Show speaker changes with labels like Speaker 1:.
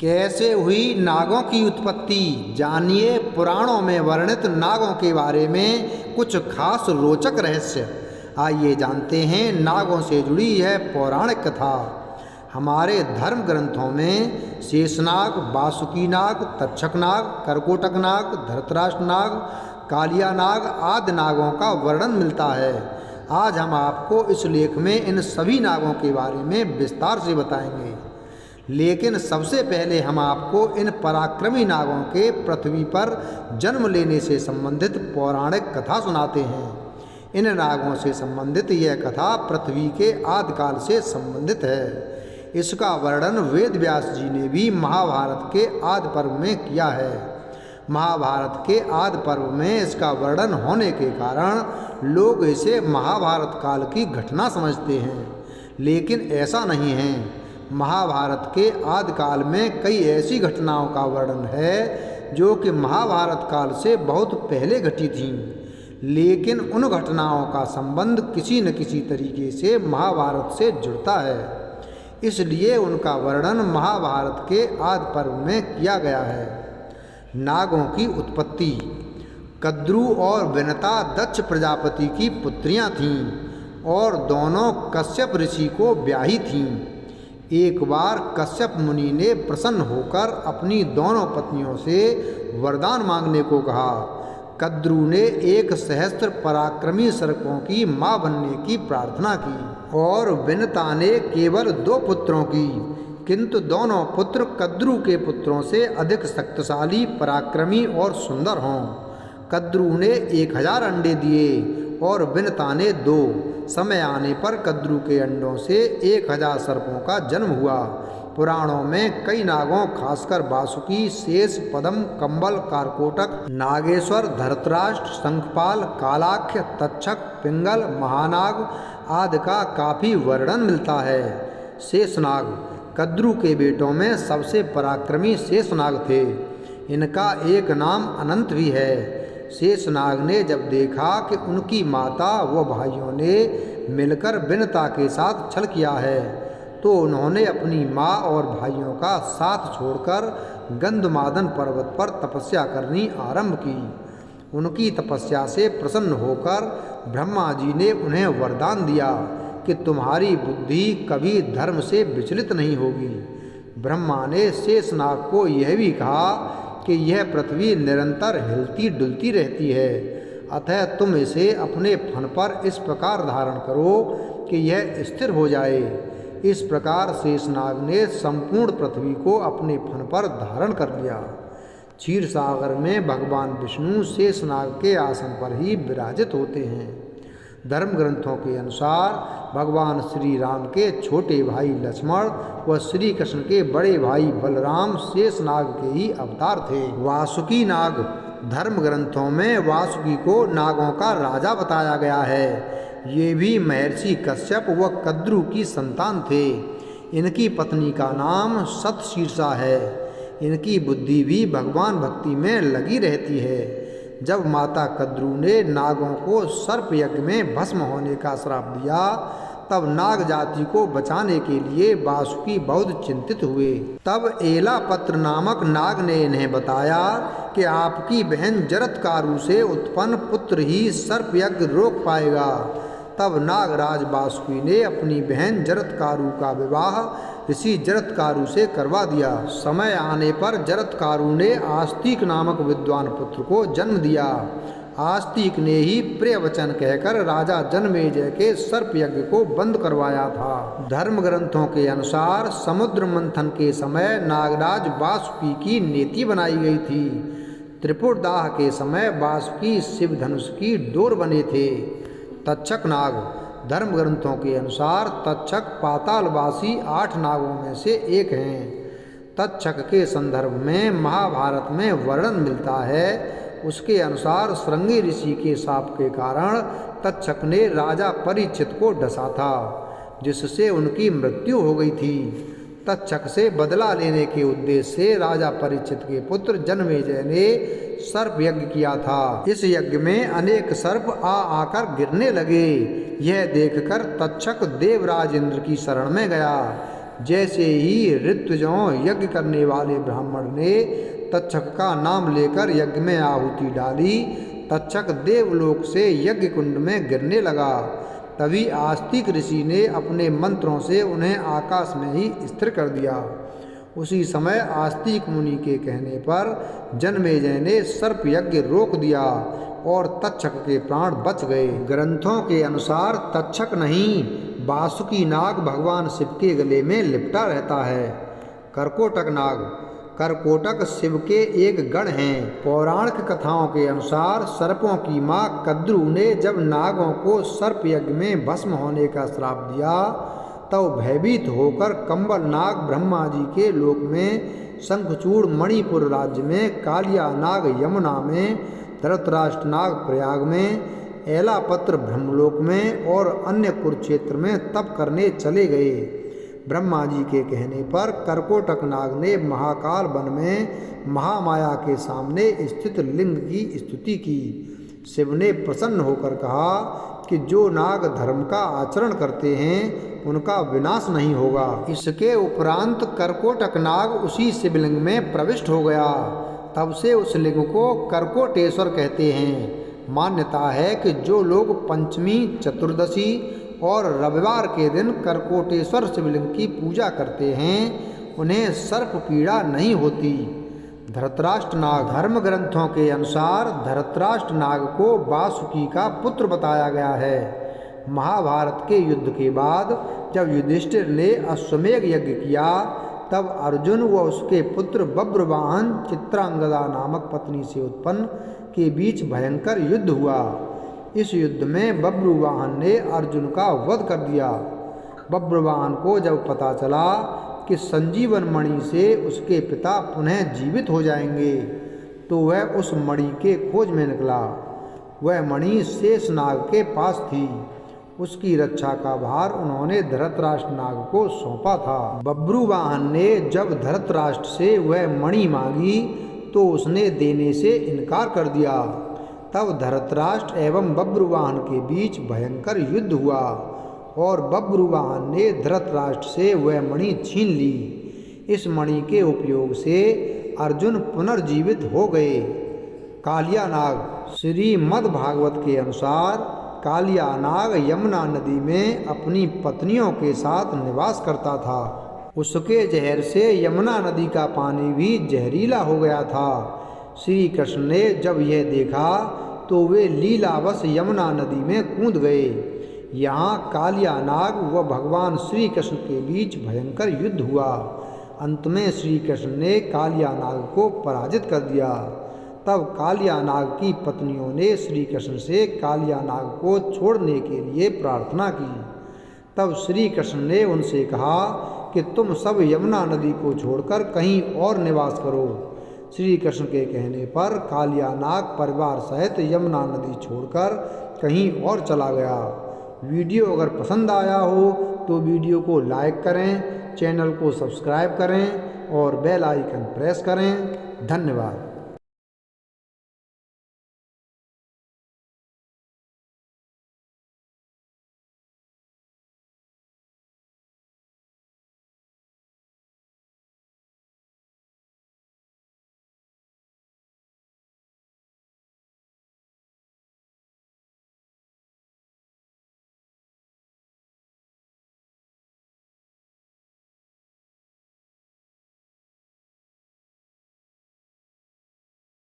Speaker 1: कैसे हुई नागों की उत्पत्ति, जानिए पुराणों में वर्णित नागों के बारे में कुछ खास रोचक रहस्य। आइए जानते हैं नागों से जुड़ी यह पौराणिक कथा। हमारे धर्म ग्रंथों में शेषनाग, बासुकी नाग, तक्षक नाग, करकोटक नाग, धृतराष्ट्र नाग, कालिया नाग आदि नागों का वर्णन मिलता है। आज हम आपको इस लेख में इन सभी नागों के बारे में विस्तार से बताएंगे, लेकिन सबसे पहले हम आपको इन पराक्रमी नागों के पृथ्वी पर जन्म लेने से संबंधित पौराणिक कथा सुनाते हैं। इन नागों से संबंधित यह कथा पृथ्वी के आदिकाल से संबंधित है। इसका वर्णन वेद व्यास जी ने भी महाभारत के आदि पर्व में किया है। महाभारत के आदि पर्व में इसका वर्णन होने के कारण लोग इसे महाभारत काल की घटना समझते हैं, लेकिन ऐसा नहीं है। महाभारत के आदि काल में कई ऐसी घटनाओं का वर्णन है जो कि महाभारत काल से बहुत पहले घटी थीं, लेकिन उन घटनाओं का संबंध किसी न किसी तरीके से महाभारत से जुड़ता है, इसलिए उनका वर्णन महाभारत के आदि पर्व में किया गया है। नागों की उत्पत्ति। कद्रु और विनता दक्ष प्रजापति की पुत्रियां थीं और दोनों कश्यप ऋषि को ब्याही थीं। एक बार कश्यप मुनि ने प्रसन्न होकर अपनी दोनों पत्नियों से वरदान मांगने को कहा। कद्रु ने 1 सहस्त्र पराक्रमी सर्पों की मां बनने की प्रार्थना की और विनता ने केवल 2 पुत्रों की, किंतु दोनों पुत्र कद्रु के पुत्रों से अधिक शक्तिशाली, पराक्रमी और सुंदर हों। कद्रु ने 1000 अंडे दिए और विनता ने 2। समय आने पर कद्रु के अंडों से 1000 सर्पों का जन्म हुआ। पुराणों में कई नागों, खासकर बासुकी, शेष, पद्म, कंबल, कारकोटक, नागेश्वर, धृतराष्ट्र, शंखपाल, कालाख्य, तक्षक, पिंगल, महानाग आदि का काफी वर्णन मिलता है। शेषनाग। कद्रु के बेटों में सबसे पराक्रमी शेषनाग थे। इनका एक नाम अनंत भी है। शेषनाग ने जब देखा कि उनकी माता व भाइयों ने मिलकर विनता के साथ छल किया है, तो उन्होंने अपनी माँ और भाइयों का साथ छोड़कर गंधमादन पर्वत पर तपस्या करनी आरंभ की। उनकी तपस्या से प्रसन्न होकर ब्रह्मा जी ने उन्हें वरदान दिया कि तुम्हारी बुद्धि कभी धर्म से विचलित नहीं होगी। ब्रह्मा ने शेषनाग को यह भी कहा कि यह पृथ्वी निरंतर हिलती डुलती रहती है, अतः तुम इसे अपने फन पर इस प्रकार धारण करो कि यह स्थिर हो जाए। इस प्रकार शेषनाग ने संपूर्ण पृथ्वी को अपने फन पर धारण कर लिया। क्षीर सागर में भगवान विष्णु शेषनाग के आसन पर ही विराजित होते हैं। धर्म ग्रंथों के अनुसार भगवान श्री राम के छोटे भाई लक्ष्मण व श्री कृष्ण के बड़े भाई बलराम शेषनाग के ही अवतार थे। वासुकी नाग। धर्म ग्रंथों में वासुकी को नागों का राजा बताया गया है। ये भी महर्षि कश्यप व कद्रु की संतान थे। इनकी पत्नी का नाम सतशीर्षा है। इनकी बुद्धि भी भगवान भक्ति में लगी रहती है। जब माता कद्रु ने नागों को सर्प यज्ञ में भस्म होने का श्राप दिया, तब नाग जाति को बचाने के लिए वासुकी बहुत चिंतित हुए। तब एलापत्र नामक नाग ने इन्हें बताया कि आपकी बहन जरत्कारु से उत्पन्न पुत्र ही सर्प यज्ञ रोक पाएगा। तब नागराज वासुकी ने अपनी बहन जरत्कारु का विवाह ऋषि जरत्कारु से करवा दिया। समय आने पर जरत्कारु ने आस्तिक नामक विद्वान पुत्र को जन्म दिया। आस्तिक ने ही प्रिय वचन कहकर राजा जनमेजय के सर्प यज्ञ को बंद करवाया था। धर्म ग्रंथों के अनुसार समुद्र मंथन के समय नागराज वासुकी की नेति बनाई गई थी। त्रिपुरदाह के समय वासुकी शिव धनुष की डोर बने थे। तक्षक नाग। धर्म ग्रंथों के अनुसार तक्षक पातालवासी 8 नागों में से एक हैं। तक्षक के संदर्भ में महाभारत में वर्णन मिलता है। उसके अनुसार श्रृंगी ऋषि के शाप के कारण तक्षक ने राजा परीक्षित को डसा था, जिससे उनकी मृत्यु हो गई थी। तक्षक से बदला लेने के उद्देश्य से राजा परीक्षित के पुत्र जनमेजय ने सर्प यज्ञ किया था। इस यज्ञ में अनेक सर्प आकर गिरने लगे। यह देखकर तक्षक देवराज इंद्र की शरण में गया। जैसे ही ऋत्विजों यज्ञ करने वाले ब्राह्मण ने तक्षक का नाम लेकर यज्ञ में आहुति डाली, तक्षक देवलोक से यज्ञ कुंड में गिरने लगा। तभी आस्तिक ऋषि ने अपने मंत्रों से उन्हें आकाश में ही स्थिर कर दिया। उसी समय आस्तिक मुनि के कहने पर जन्मेजय ने सर्प यज्ञ रोक दिया और तक्षक के प्राण बच गए। ग्रंथों के अनुसार तक्षक नहीं, वासुकी नाग भगवान शिव के गले में लिपटा रहता है। करकोटक नाग, करकोटक शिव के एक गण हैं। पौराणिक कथाओं के अनुसार सर्पों की मां कद्रू ने जब नागों को सर्प यज्ञ में भस्म होने का श्राप दिया, तब भयभीत होकर कंबल नाग ब्रह्मा जी के लोक में, शंखचूड़ मणिपुर राज्य में, कालिया नाग यमुना में, धृतराष्ट्र नाग प्रयाग में, एलापत्र ब्रह्मलोक में और अन्य कुरुक्षेत्र में तप करने चले गए। ब्रह्मा जी के कहने पर करकोटक नाग ने महाकाल वन में महामाया के सामने स्थित लिंग की स्तुति की। शिव ने प्रसन्न होकर कहा कि जो नाग धर्म का आचरण करते हैं उनका विनाश नहीं होगा। इसके उपरांत करकोटक नाग उसी शिवलिंग में प्रविष्ट हो गया। तब से उस लिंग को करकोटेश्वर कहते हैं। मान्यता है कि जो लोग पंचमी, चतुर्दशी और रविवार के दिन करकोटेश्वर शिवलिंग की पूजा करते हैं उन्हें सर्प पीड़ा नहीं होती। धृतराष्ट्र नाग, धर्म ग्रंथों के अनुसार धृतराष्ट्र नाग को वासुकी का पुत्र बताया गया है। महाभारत के युद्ध के बाद जब युधिष्ठिर ने अश्वमेध यज्ञ किया, तब अर्जुन व उसके पुत्र बब्रवाहन चित्रांगदा नामक पत्नी से उत्पन्न के बीच भयंकर युद्ध हुआ। इस युद्ध में बब्रुवाहन ने अर्जुन का वध कर दिया। बब्रुवाहन को जब पता चला कि संजीवन मणि से उसके पिता पुनः जीवित हो जाएंगे, तो वह उस मणि के खोज में निकला। वह मणि शेषनाग के पास थी। उसकी रक्षा का भार उन्होंने धृतराष्ट्र नाग को सौंपा था। बब्रुवाहन ने जब धृतराष्ट्र से वह मणि मांगी तो उसने देने से इनकार कर दिया। तब धृतराष्ट्र एवं बब्रुवाहन के बीच भयंकर युद्ध हुआ और बब्रुवाहन ने धृतराष्ट्र से वह मणि छीन ली। इस मणि के उपयोग से अर्जुन पुनर्जीवित हो गए। कालिया नाग, श्रीमद् भागवत के अनुसार कालिया नाग यमुना नदी में अपनी पत्नियों के साथ निवास करता था। उसके जहर से यमुना नदी का पानी भी जहरीला हो गया था। श्री कृष्ण ने जब यह देखा तो वे लीलावश यमुना नदी में कूद गए। यहाँ कालिया नाग व भगवान श्री कृष्ण के बीच भयंकर युद्ध हुआ। अंत में श्री कृष्ण ने कालिया नाग को पराजित कर दिया। तब कालिया नाग की पत्नियों ने श्री कृष्ण से कालिया नाग को छोड़ने के लिए प्रार्थना की। तब श्री कृष्ण ने उनसे कहा कि तुम सब यमुना नदी को छोड़कर कहीं और निवास करो। श्री कृष्ण के कहने पर कालिया नाग परिवार सहित यमुना नदी छोड़कर कहीं और चला गया। वीडियो अगर पसंद आया हो तो वीडियो को लाइक करें, चैनल को सब्सक्राइब करें और बेल आइकन प्रेस करें। धन्यवाद।